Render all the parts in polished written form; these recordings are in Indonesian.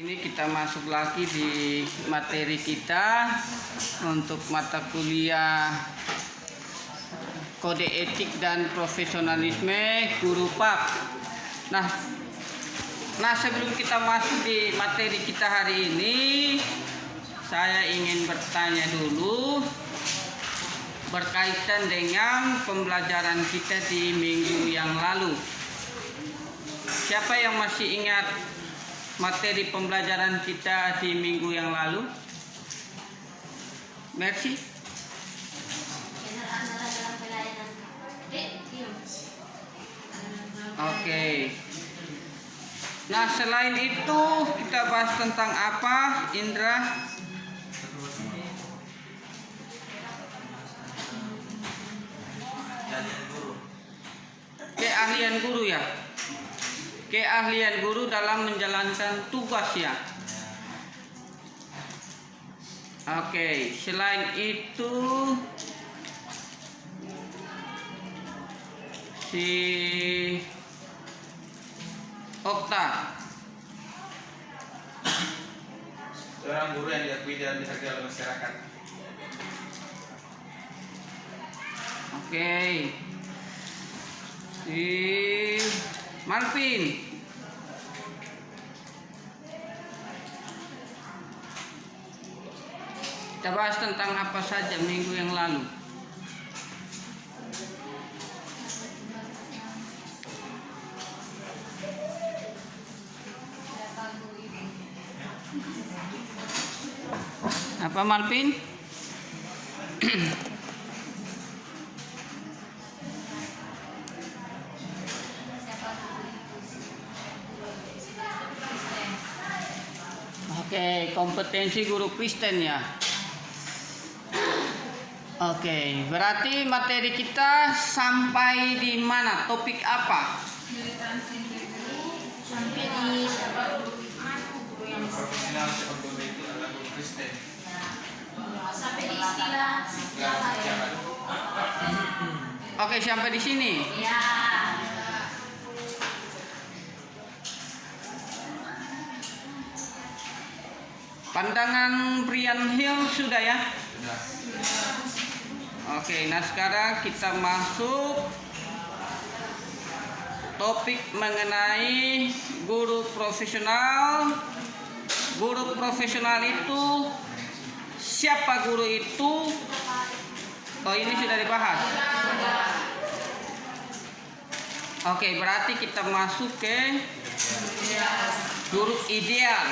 Ini kita masuk lagi di materi kita untuk mata kuliah Kode Etik dan Profesionalisme Guru PAP. Nah, sebelum kita masuk di materi kita hari ini, saya ingin bertanya dulu berkaitan dengan pembelajaran kita di minggu yang lalu. Siapa yang masih ingat materi pembelajaran kita di minggu yang lalu? Merci. Oke. Nah, selain itu kita bahas tentang apa, Indra? Keahlian guru ya. Keahlian guru dalam menjalankan tugas ya. Oke, selain itu si Okta. Seorang guru yang diakui dan dihargai oleh masyarakat. Oke. Si Marvin. Kita bahas tentang apa saja minggu yang lalu. Apa Marvin? Oke, kompetensi guru Kristen ya. Oke, berarti materi kita sampai di mana? Topik apa? Sampai di Profesional sepak bola itu adalah guru Kristen. sampai di istilah Oke, sampai di sini. ya. Pandangan Brian Hill sudah ya? Sudah. Oke, nah sekarang kita masuk topik mengenai guru profesional. Guru profesional itu siapa guru itu? Oh, ini sudah dibahas. Oke, berarti kita masuk ke guru ideal.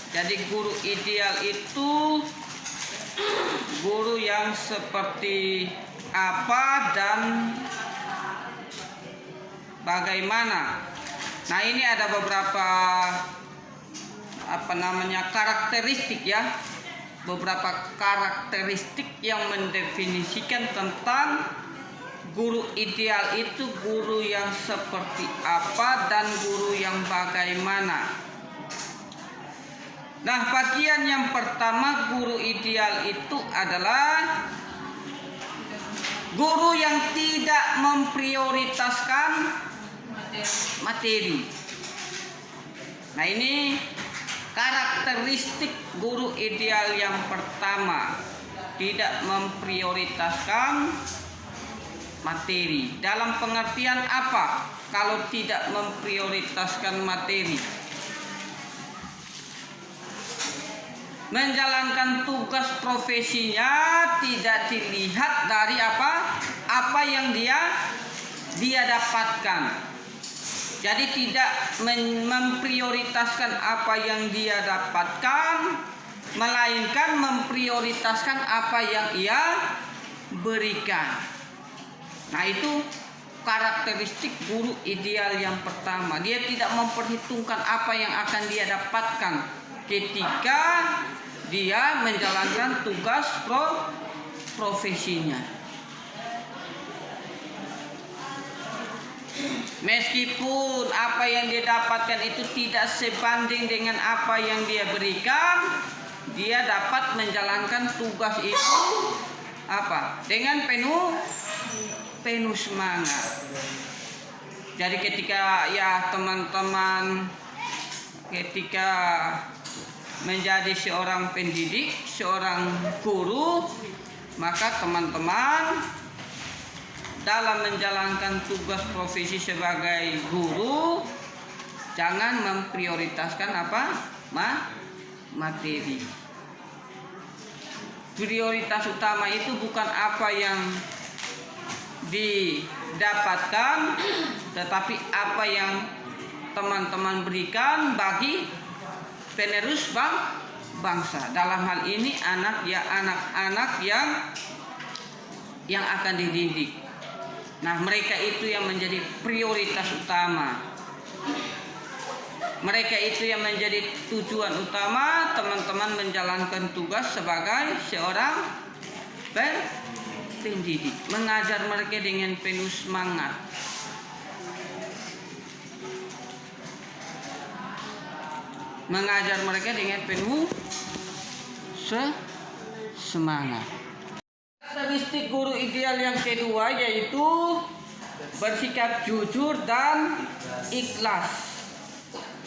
Jadi guru ideal itu guru yang seperti apa dan bagaimana. Nah, ini ada beberapa karakteristik ya. Beberapa karakteristik yang mendefinisikan tentang guru ideal itu guru yang seperti apa dan guru yang bagaimana. Nah, bagian yang pertama guru ideal itu adalah guru yang tidak memprioritaskan materi. Nah, ini karakteristik guru ideal yang pertama, tidak memprioritaskan materi. Dalam pengertian apa kalau tidak memprioritaskan materi? Menjalankan tugas profesinya tidak dilihat dari apa yang dia dapatkan. Jadi tidak memprioritaskan apa yang dia dapatkan, melainkan memprioritaskan apa yang ia berikan. Nah, itu karakteristik guru ideal yang pertama. Dia tidak memperhitungkan apa yang akan dia dapatkan ketika dia menjalankan tugas profesinya. Meskipun apa yang dia dapatkan itu tidak sebanding dengan apa yang dia berikan, dia dapat menjalankan tugas itu dengan penuh semangat. Jadi ketika ya teman-teman ketika menjadi seorang pendidik, seorang guru, maka teman-teman dalam menjalankan tugas profesi sebagai guru jangan memprioritaskan apa? Materi. Prioritas utama itu bukan apa yang didapatkan, tetapi apa yang teman-teman berikan bagi penerus bangsa. Dalam hal ini anak-anak yang akan dididik. Nah, mereka itu yang menjadi prioritas utama. Mereka itu yang menjadi tujuan utama teman-teman menjalankan tugas sebagai seorang pendidik. Mengajar mereka dengan penuh semangat. Mengajar mereka dengan penuh semangat. Karakteristik guru ideal yang kedua yaitu bersikap jujur dan ikhlas.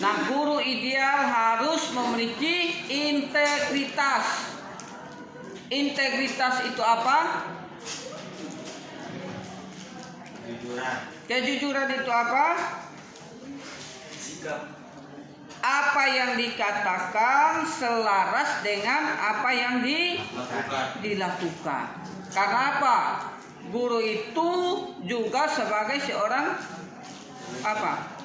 Nah, guru ideal harus memiliki integritas. Integritas itu apa? Kejujuran itu apa? Sikap. Apa yang dikatakan selaras dengan apa yang dilakukan. Karena apa? Guru itu juga sebagai seorang apa?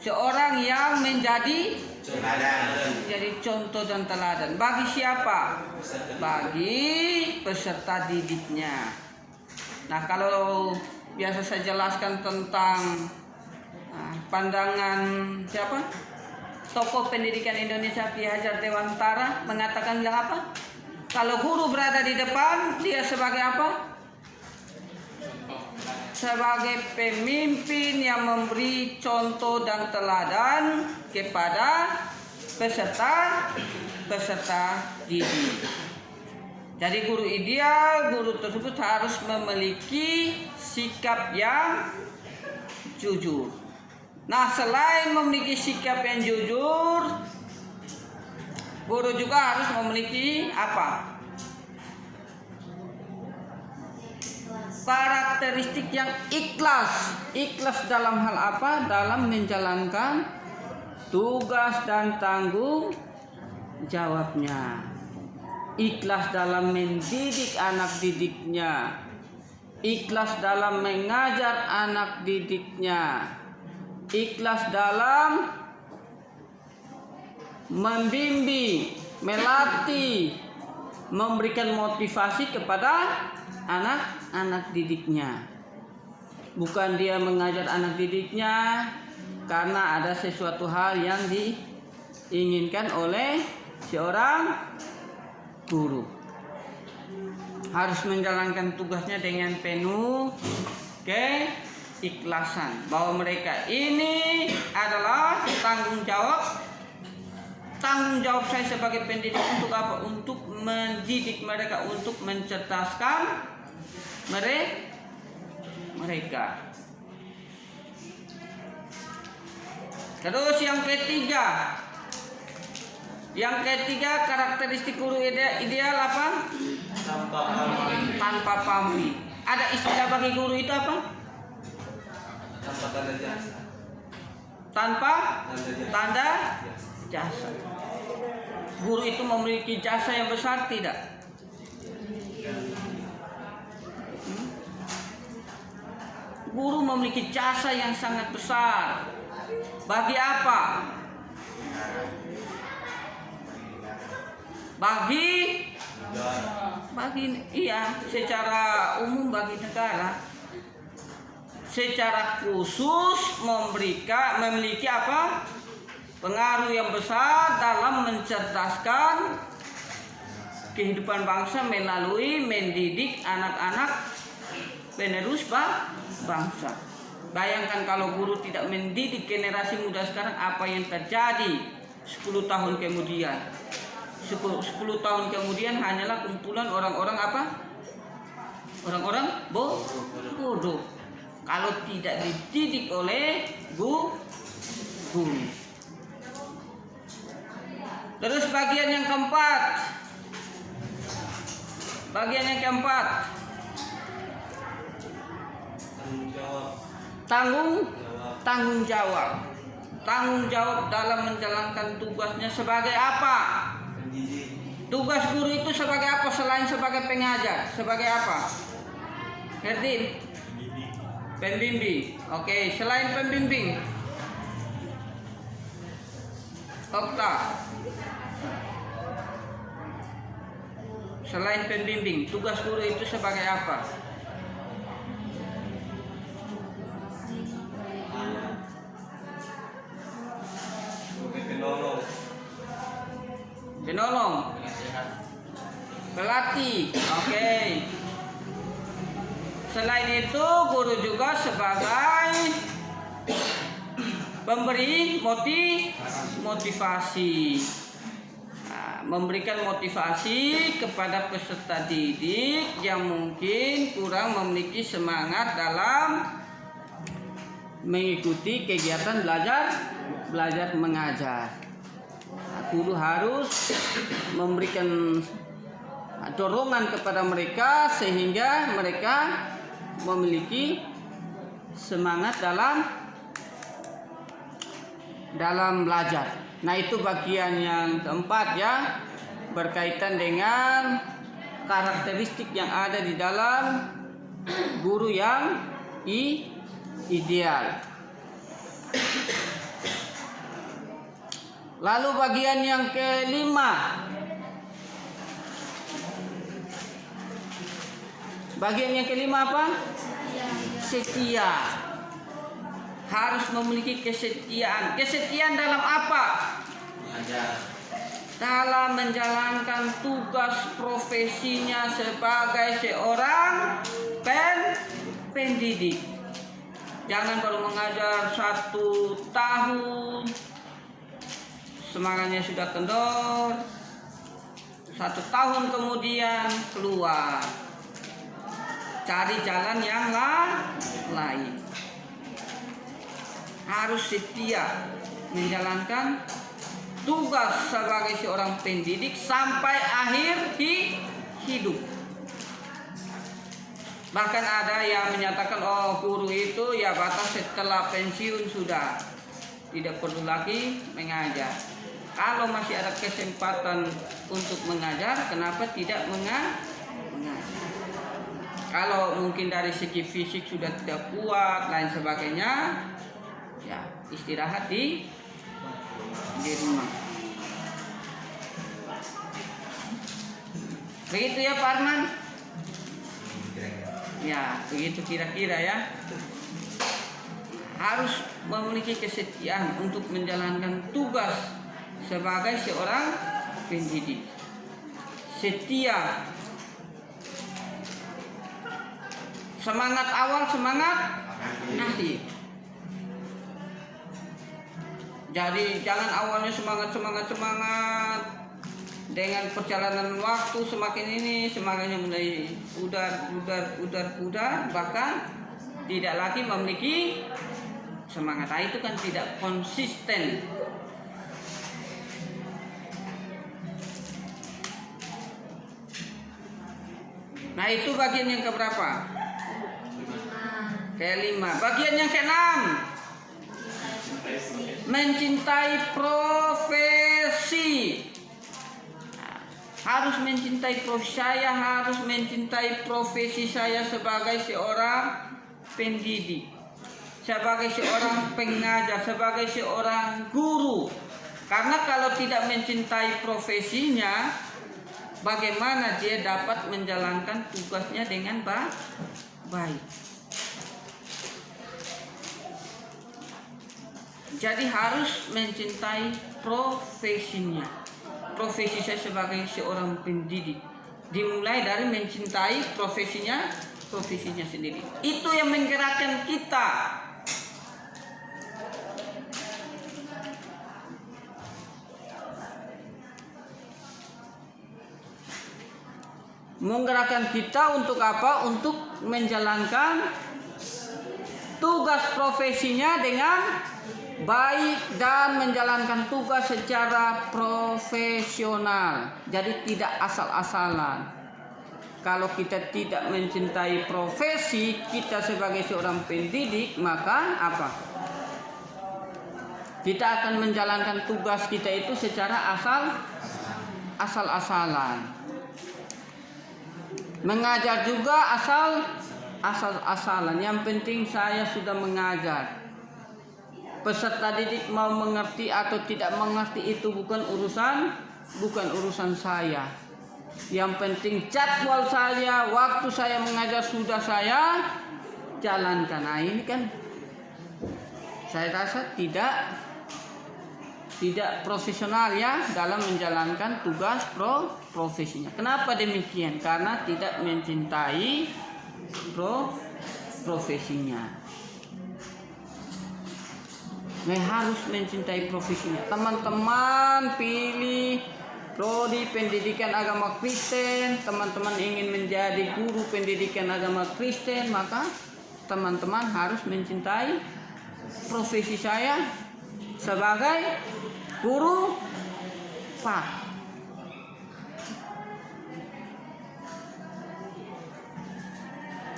Seorang yang menjadi contoh dan teladan. Bagi siapa? Bagi peserta didiknya. Nah, kalau biasa saya jelaskan tentang pandangan siapa? Tokoh pendidikan Indonesia Ki Hajar Dewantara mengatakan bilang apa? Kalau guru berada di depan, dia sebagai apa? Sebagai pemimpin yang memberi contoh dan teladan kepada peserta didik. Jadi guru ideal, guru tersebut harus memiliki sikap yang jujur. Nah, selain memiliki sikap yang jujur, guru juga harus memiliki apa? Karakteristik yang ikhlas. Ikhlas dalam hal apa? Dalam menjalankan tugas dan tanggung jawabnya. Ikhlas dalam mendidik anak didiknya. Ikhlas dalam mengajar anak didiknya. Ikhlas dalam membimbing, melatih, memberikan motivasi kepada anak-anak didiknya. Bukan dia mengajar anak didiknya karena ada sesuatu hal yang diinginkan oleh seorang guru. Harus menjalankan tugasnya dengan penuh keikhlasan, bahwa mereka ini adalah tanggung jawab saya sebagai pendidik untuk apa? Untuk mendidik mereka, untuk mencerdaskan mereka. Terus yang ketiga karakteristik guru ideal apa? Tanpa pamrih. Ada istilah bagi guru itu apa? Tanpa tanda jasa. Guru itu memiliki jasa yang besar tidak? Guru memiliki jasa yang sangat besar. Bagi apa? Secara umum bagi negara. Secara khusus memiliki apa? Pengaruh yang besar dalam mencerdaskan kehidupan bangsa melalui mendidik anak-anak penerus bangsa. Bayangkan kalau guru tidak mendidik generasi muda sekarang, apa yang terjadi 10 tahun kemudian. 10 tahun kemudian hanyalah kumpulan orang-orang apa? Orang-orang bodoh. kalau tidak dididik oleh guru. Terus bagian yang keempat. Tanggung jawab. Tanggung jawab dalam menjalankan tugasnya sebagai apa? Tugas guru itu sebagai apa selain sebagai pengajar? Sebagai apa? Herdin? Pembimbing. Oke, selain pembimbing. Okta. Selain pembimbing, tugas guru itu sebagai apa? Penolong, pelatih. Oke. Selain itu, guru juga sebagai pemberi motivasi. Nah, memberikan motivasi kepada peserta didik yang mungkin kurang memiliki semangat dalam mengikuti kegiatan belajar mengajar. Guru harus memberikan dorongan kepada mereka sehingga mereka memiliki semangat dalam belajar. Nah, itu bagian yang keempat ya, berkaitan dengan karakteristik yang ada di dalam guru yang ideal. Lalu bagian yang kelima. Bagian yang kelima apa? Setia. Harus memiliki kesetiaan. Kesetiaan dalam apa? Dalam menjalankan tugas profesinya sebagai seorang pendidik. Jangan baru mengajar 1 tahun, semangatnya sudah kendor, 1 tahun kemudian keluar cari jalan yang lain. Harus setia menjalankan tugas sebagai seorang pendidik sampai akhir hidup. Bahkan ada yang menyatakan, oh, guru itu ya batas setelah pensiun sudah, tidak perlu lagi mengajar. Kalau masih ada kesempatan untuk mengajar, kenapa tidak mengajar? Kalau mungkin dari segi fisik sudah tidak kuat, lain sebagainya, ya istirahat di rumah. Begitu ya Pak Arman? Ya, begitu kira-kira ya. Harus memiliki kesetiaan untuk menjalankan tugas sebagai seorang pendidik. Setia. Semangat awal, semangat akhir. Jadi jangan awalnya semangat. Dengan perjalanan waktu semakin ini semangatnya mulai pudar, bahkan tidak lagi memiliki semangat. Nah, itu kan tidak konsisten. Nah, itu bagian yang keberapa? Kelima. Bagian yang keenam, mencintai profesi. Harus mencintai profesi saya, harus mencintai profesi saya sebagai seorang pendidik, sebagai seorang pengajar, sebagai seorang guru. Karena kalau tidak mencintai profesinya, bagaimana dia dapat menjalankan tugasnya dengan baik? Jadi harus mencintai profesinya. Profesi saya sebagai seorang pendidik dimulai dari mencintai profesinya sendiri. Itu yang menggerakkan kita. Menggerakkan kita untuk apa? Untuk menjalankan tugas profesinya dengan baik dan menjalankan tugas secara profesional. Jadi tidak asal-asalan. Kalau kita tidak mencintai profesi kita sebagai seorang pendidik, maka apa? Kita akan menjalankan tugas kita itu secara asal-asalan. Mengajar juga asal-asalan. Yang penting saya sudah mengajar. Peserta didik mau mengerti atau tidak mengerti itu bukan urusan saya. Yang penting jadwal saya, waktu saya mengajar sudah saya jalankan. Nah, ini kan saya rasa tidak profesional ya dalam menjalankan tugas profesinya. Kenapa demikian? Karena tidak mencintai profesinya. Harus mencintai profesinya. Teman-teman pilih prodi pendidikan agama Kristen, teman-teman ingin menjadi guru pendidikan agama Kristen, maka teman-teman harus mencintai profesi saya sebagai guru Pak.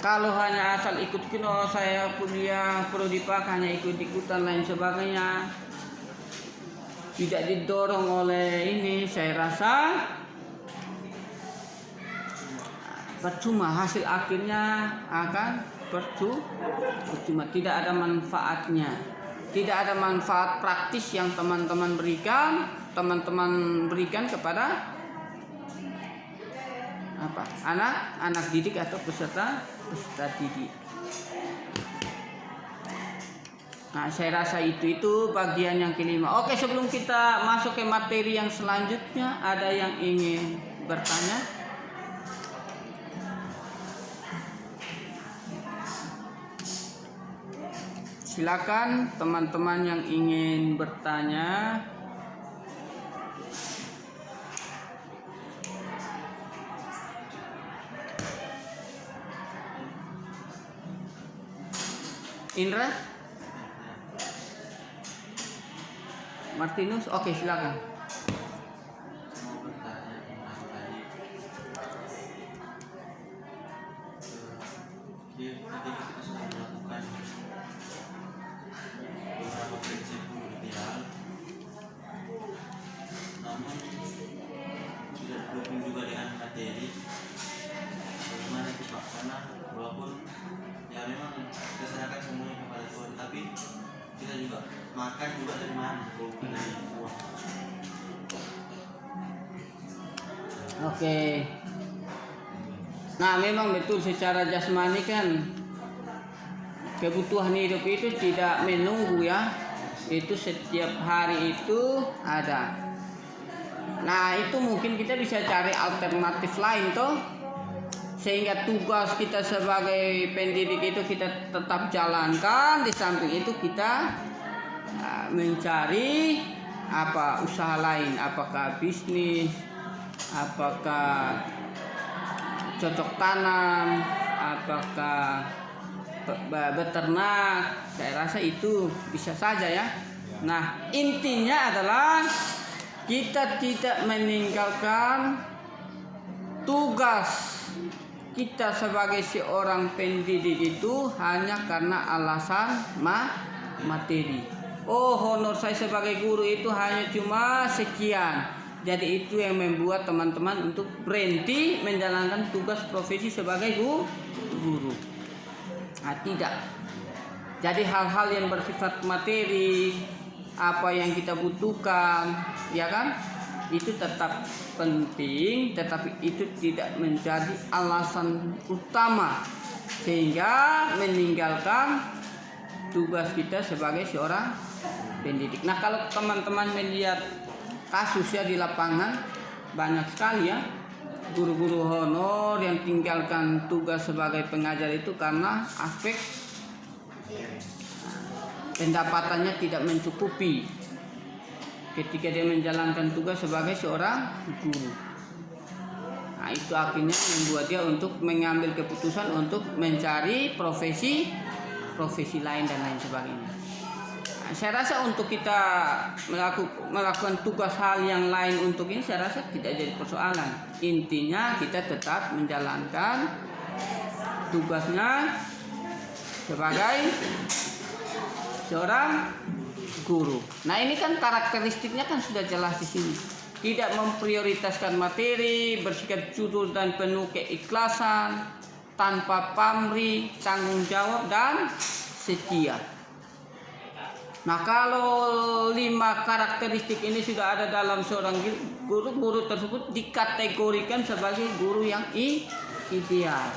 Kalau hanya asal ikut-ikutan, oh saya kuliah prodi Pak hanya ikut-ikutan lain sebagainya, tidak didorong oleh ini, saya rasa percuma, hasil akhirnya akan percuma, tidak ada manfaatnya. Tidak ada manfaat praktis yang teman-teman berikan kepada anak didik atau peserta didik. Nah, saya rasa itu bagian yang kelima. Oke, sebelum kita masuk ke materi yang selanjutnya, ada yang ingin bertanya? Silakan teman-teman yang ingin bertanya. Indra? Martinus? Oke, silakan. Mau bertanya tentang tadi ketika kita sudah melakukan beberapa prinsip ideal, namun tidak didukung juga dengan materi. Bagaimana itu Pak? Karena walaupun ya memang kita serahkan semuanya kepada Tuhan, tapi kita juga makan juga dari mana? Bukan dari uang. Oke. Nah, memang betul secara jasmani kan kebutuhan hidup itu tidak menunggu ya. Itu setiap hari itu ada. Nah, itu mungkin kita bisa cari alternatif lain toh. Sehingga tugas kita sebagai pendidik itu kita tetap jalankan, di samping itu kita mencari usaha lain, apakah bisnis, apakah cocok tanam, apakah beternak. Saya rasa itu bisa saja ya. Nah, intinya adalah kita tidak meninggalkan tugas kita sebagai seorang pendidik itu hanya karena alasan materi. Oh, honor saya sebagai guru itu hanya cuma sekian. Jadi itu yang membuat teman-teman untuk berhenti menjalankan tugas profesi sebagai guru. Nah, tidak. Jadi hal-hal yang bersifat materi, apa yang kita butuhkan, ya kan? Itu tetap penting, tetapi itu tidak menjadi alasan utama sehingga meninggalkan tugas kita sebagai seorang pendidik. Nah, kalau teman-teman melihat kasus ya di lapangan banyak sekali ya guru-guru honor yang tinggalkan tugas sebagai pengajar itu karena aspek pendapatannya tidak mencukupi ketika dia menjalankan tugas sebagai seorang guru. Nah, itu akhirnya membuat dia untuk mengambil keputusan untuk mencari profesi profesi lain dan lain sebagainya. Nah, saya rasa untuk kita melakukan tugas hal yang lain untuk ini, saya rasa tidak jadi persoalan. Intinya kita tetap menjalankan tugasnya sebagai seorang guru. Nah, ini kan karakteristiknya kan sudah jelas di sini. Tidak memprioritaskan materi, bersikap jujur dan penuh keikhlasan, tanpa pamrih, tanggung jawab dan setia. Nah, kalau 5 karakteristik ini sudah ada dalam seorang guru, guru tersebut dikategorikan sebagai guru yang ideal.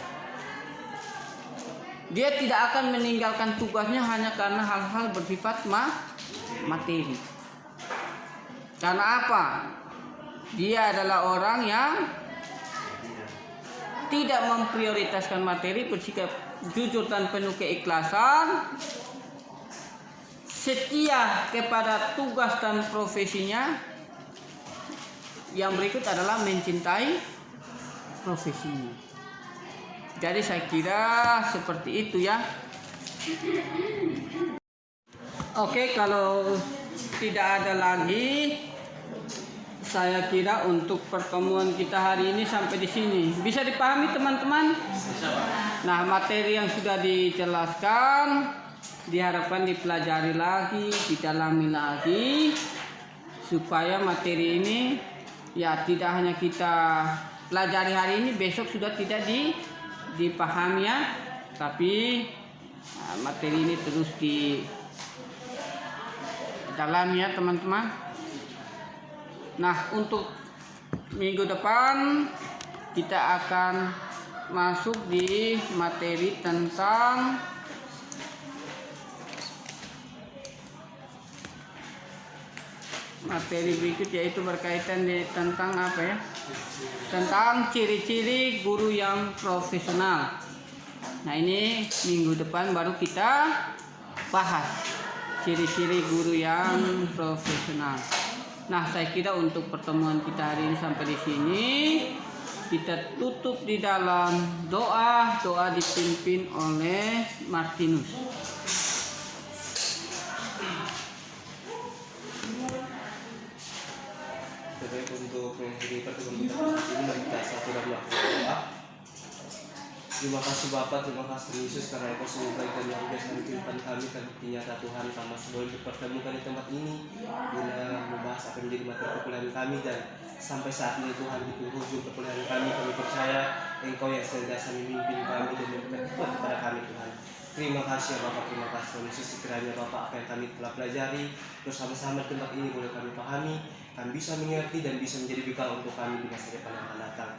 Dia tidak akan meninggalkan tugasnya hanya karena hal-hal bersifat materi. Karena apa? Dia adalah orang yang tidak memprioritaskan materi, bersikap jujur dan penuh keikhlasan, setia kepada tugas dan profesinya. Yang berikut adalah mencintai profesinya. Jadi saya kira seperti itu ya. Oke, kalau tidak ada lagi, saya kira untuk pertemuan kita hari ini sampai di sini. Bisa dipahami teman-teman? Nah, materi yang sudah dijelaskan diharapkan dipelajari lagi, didalami lagi, supaya materi ini ya tidak hanya kita pelajari hari ini, besok sudah tidak dipahami ya, tapi materi ini terus didalami ya teman-teman. Nah, untuk minggu depan kita akan masuk di materi tentang materi berikut, yaitu berkaitan tentang apa ya? Tentang ciri-ciri guru yang profesional. Nah, ini minggu depan baru kita bahas ciri-ciri guru yang profesional. Nah, saya kira untuk pertemuan kita hari ini sampai di sini. Kita tutup di dalam doa dipimpin oleh Martinus. Baik, untuk menghadiri pertemuan kita ini, mari kita satu dan berdoa. Terima kasih Bapak, terima kasih Yesus, karena Engkau sungguh baik dan luar biasa menunjukkan kami ternyata Tuhan kami sebelum dipertemukan di tempat ini guna membahas apa yang menjadi materi perkuliahan kami, dan sampai saat ini Tuhan di penghujung perkuliahan kami percaya Engkau yang senantiasa memimpin kami dan memberikan hikmat kepada kami Tuhan. Terima kasih ya Bapak, terima kasih Tuhan Yesus, sekiranya Bapak apa yang kami telah pelajari bersama-sama di tempat ini boleh kami pahami, kami bisa mengerti dan bisa menjadi bekal untuk kami di masa depan yang akan datang.